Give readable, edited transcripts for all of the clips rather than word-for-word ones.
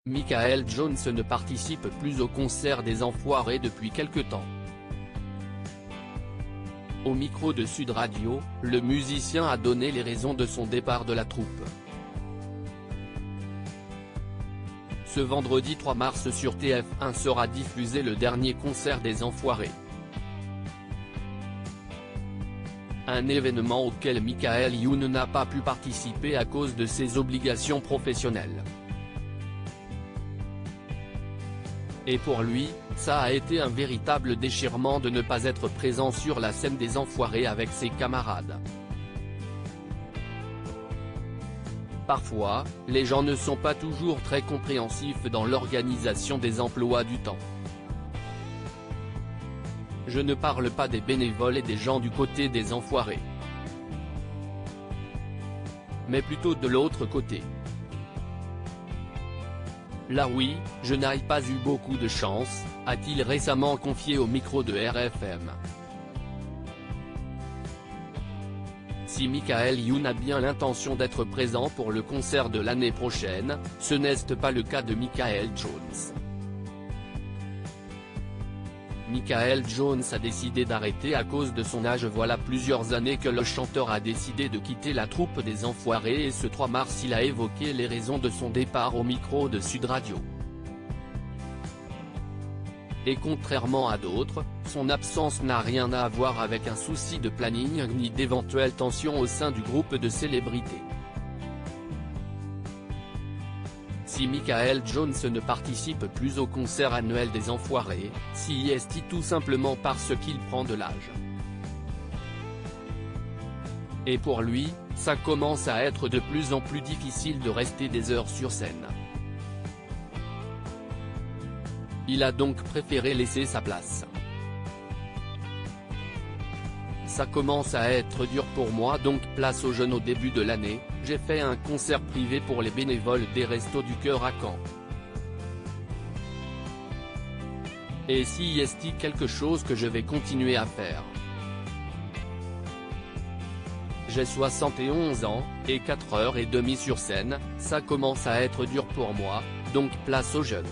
Michael Jones ne participe plus au concert des Enfoirés depuis quelque temps. Au micro de Sud Radio, le musicien a donné les raisons de son départ de la troupe. Ce vendredi 3 mars sur TF1 sera diffusé le dernier concert des Enfoirés. Un événement auquel Michael Youn n'a pas pu participer à cause de ses obligations professionnelles. Et pour lui, ça a été un véritable déchirement de ne pas être présent sur la scène des Enfoirés avec ses camarades. Parfois, les gens ne sont pas toujours très compréhensifs dans l'organisation des emplois du temps. Je ne parle pas des bénévoles et des gens du côté des Enfoirés, mais plutôt de l'autre côté. Là oui, je n'ai pas eu beaucoup de chance, a-t-il récemment confié au micro de RFM. Si Michael Youn a bien l'intention d'être présent pour le concert de l'année prochaine, ce n'est pas le cas de Michael Jones. Michael Jones a décidé d'arrêter à cause de son âge. Voilà plusieurs années que le chanteur a décidé de quitter la troupe des Enfoirés et ce 3 mars il a évoqué les raisons de son départ au micro de Sud Radio. Et contrairement à d'autres, son absence n'a rien à voir avec un souci de planning ni d'éventuelles tensions au sein du groupe de célébrités. Si Michael Jones ne participe plus au concert annuel des Enfoirés, c'est tout simplement parce qu'il prend de l'âge. Et pour lui, ça commence à être de plus en plus difficile de rester des heures sur scène. Il a donc préféré laisser sa place. Ça commence à être dur pour moi, donc place aux jeunes. Au début de l'année, j'ai fait un concert privé pour les bénévoles des Restos du Cœur à Caen. Et c'est quelque chose que je vais continuer à faire. J'ai 71 ans, et 4h30 sur scène, ça commence à être dur pour moi, donc place aux jeunes.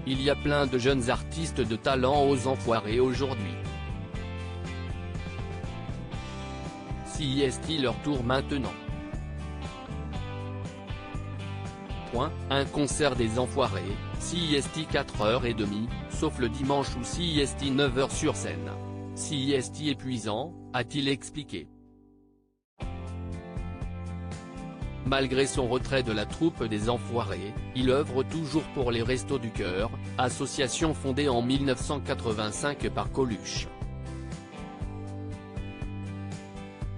Il y a plein de jeunes artistes de talent aux Enfoirés aujourd'hui. C'est leur tour maintenant. Un concert des Enfoirés, c'est 4h30, sauf le dimanche où c'est 9h sur scène. C'est épuisant, a-t-il expliqué. Malgré son retrait de la troupe des Enfoirés, il œuvre toujours pour les Restos du Cœur, association fondée en 1985 par Coluche.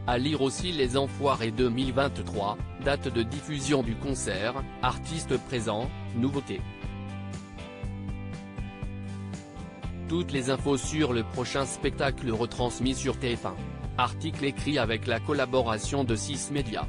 À lire aussi Les Enfoirés 2023, date de diffusion du concert, artistes présents, nouveautés. Toutes les infos sur le prochain spectacle retransmis sur TF1. Article écrit avec la collaboration de 6 Médias.